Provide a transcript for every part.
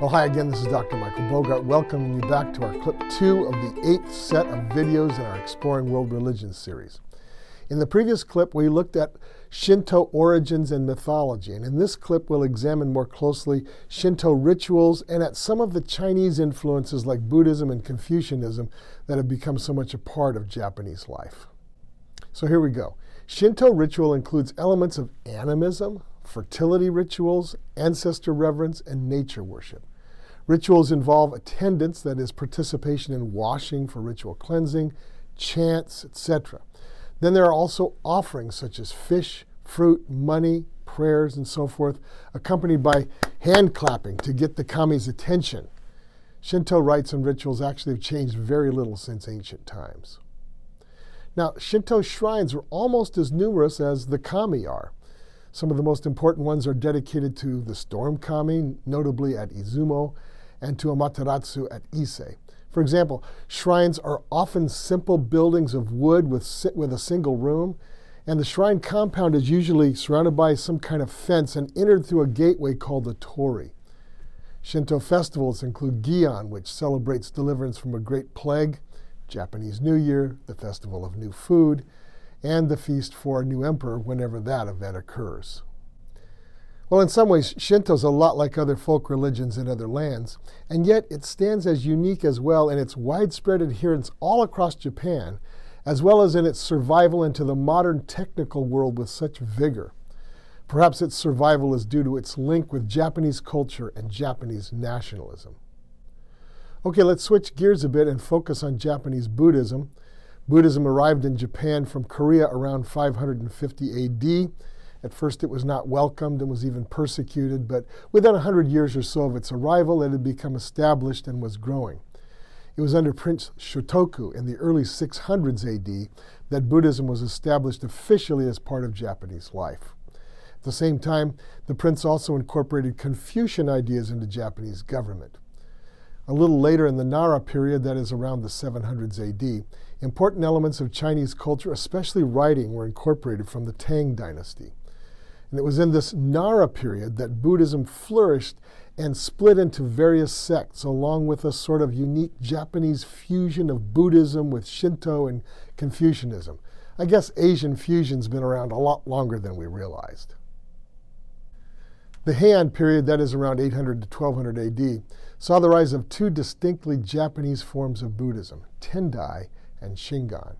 Well, hi again, this is Dr. Michael Bogart, welcoming you back to our clip 2 of the 8th set of videos in our Exploring World Religions series. In the previous clip, we looked at Shinto origins and mythology, and in this clip, we'll examine more closely Shinto rituals and at some of the Chinese influences like Buddhism and Confucianism that have become so much a part of Japanese life. So here we go. Shinto ritual includes elements of animism, fertility rituals, ancestor reverence, and nature worship. Rituals involve attendance, that is, participation in washing for ritual cleansing, chants, etc. Then there are also offerings such as fish, fruit, money, prayers, and so forth, accompanied by hand clapping to get the kami's attention. Shinto rites and rituals actually have changed very little since ancient times. Now, Shinto shrines are almost as numerous as the kami are. Some of the most important ones are dedicated to the storm kami, notably at Izumo, and to Amaterasu at Ise. For example, shrines are often simple buildings of wood with a single room, and the shrine compound is usually surrounded by some kind of fence and entered through a gateway called a torii. Shinto festivals include Gion, which celebrates deliverance from a great plague, Japanese New Year, the Festival of New Food, and the feast for a new emperor whenever that event occurs. Well, in some ways, Shinto is a lot like other folk religions in other lands, and yet it stands as unique as well in its widespread adherence all across Japan, as well as in its survival into the modern technical world with such vigor. Perhaps its survival is due to its link with Japanese culture and Japanese nationalism. Okay, let's switch gears a bit and focus on Japanese Buddhism. Buddhism arrived in Japan from Korea around 550 AD. At first it was not welcomed and was even persecuted, but within 100 years or so of its arrival, it had become established and was growing. It was under Prince Shotoku in the early 600s AD that Buddhism was established officially as part of Japanese life. At the same time, the prince also incorporated Confucian ideas into Japanese government. A little later in the Nara period, that is around the 700s AD, important elements of Chinese culture, especially writing, were incorporated from the Tang dynasty. And it was in this Nara period that Buddhism flourished and split into various sects, along with a sort of unique Japanese fusion of Buddhism with Shinto and Confucianism. I guess Asian fusion's been around a lot longer than we realized. The Heian period, that is around 800 to 1200 AD, saw the rise of two distinctly Japanese forms of Buddhism, Tendai and Shingon.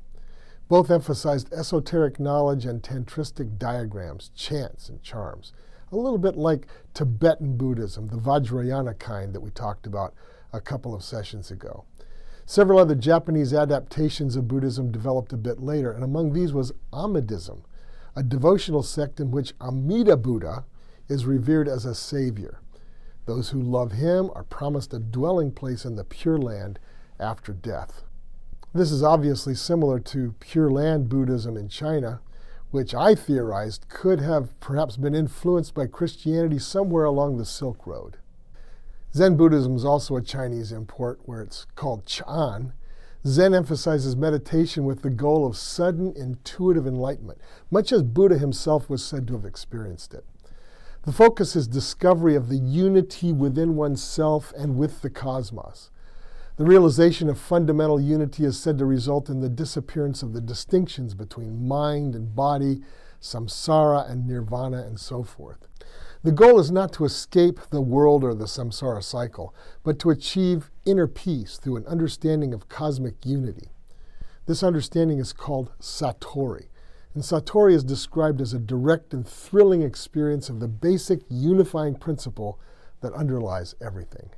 Both emphasized esoteric knowledge and tantristic diagrams, chants, and charms. A little bit like Tibetan Buddhism, the Vajrayana kind that we talked about a couple of sessions ago. Several other Japanese adaptations of Buddhism developed a bit later, and among these was Amidism, a devotional sect in which Amida Buddha is revered as a savior. Those who love him are promised a dwelling place in the Pure Land after death. This is obviously similar to Pure Land Buddhism in China, which I theorized could have perhaps been influenced by Christianity somewhere along the Silk Road. Zen Buddhism is also a Chinese import, where it's called Chan. Zen emphasizes meditation with the goal of sudden intuitive enlightenment, much as Buddha himself was said to have experienced it. The focus is discovery of the unity within oneself and with the cosmos. The realization of fundamental unity is said to result in the disappearance of the distinctions between mind and body, samsara and nirvana, and so forth. The goal is not to escape the world or the samsara cycle, but to achieve inner peace through an understanding of cosmic unity. This understanding is called satori, and satori is described as a direct and thrilling experience of the basic unifying principle that underlies everything.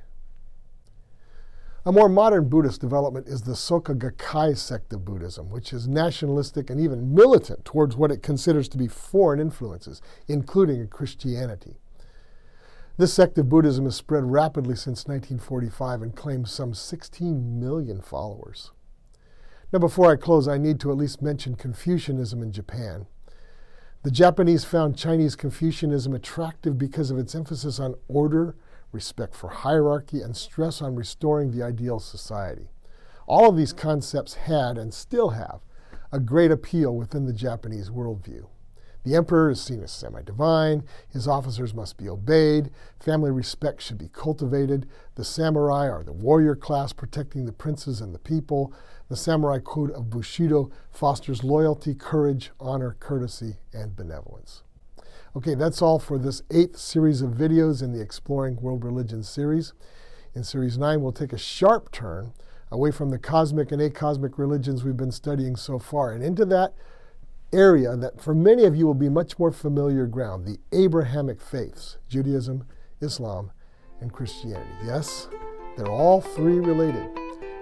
A more modern Buddhist development is the Soka Gakkai sect of Buddhism, which is nationalistic and even militant towards what it considers to be foreign influences, including Christianity. This sect of Buddhism has spread rapidly since 1945 and claims some 16 million followers. Now, before I close, I need to at least mention Confucianism in Japan. The Japanese found Chinese Confucianism attractive because of its emphasis on order, respect for hierarchy, and stress on restoring the ideal society. All of these concepts had, and still have, a great appeal within the Japanese worldview. The emperor is seen as semi-divine. His officers must be obeyed. Family respect should be cultivated. The samurai are the warrior class protecting the princes and the people. The samurai code of Bushido fosters loyalty, courage, honor, courtesy, and benevolence. Okay, that's all for this 8th series of videos in the Exploring World Religions series. In Series 9, we'll take a sharp turn away from the cosmic and acosmic religions we've been studying so far and into that area that for many of you will be much more familiar ground, the Abrahamic faiths, Judaism, Islam, and Christianity. Yes, they're all 3 related.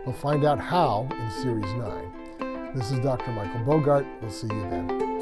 We'll find out how in Series 9. This is Dr. Michael Bogart. We'll see you then.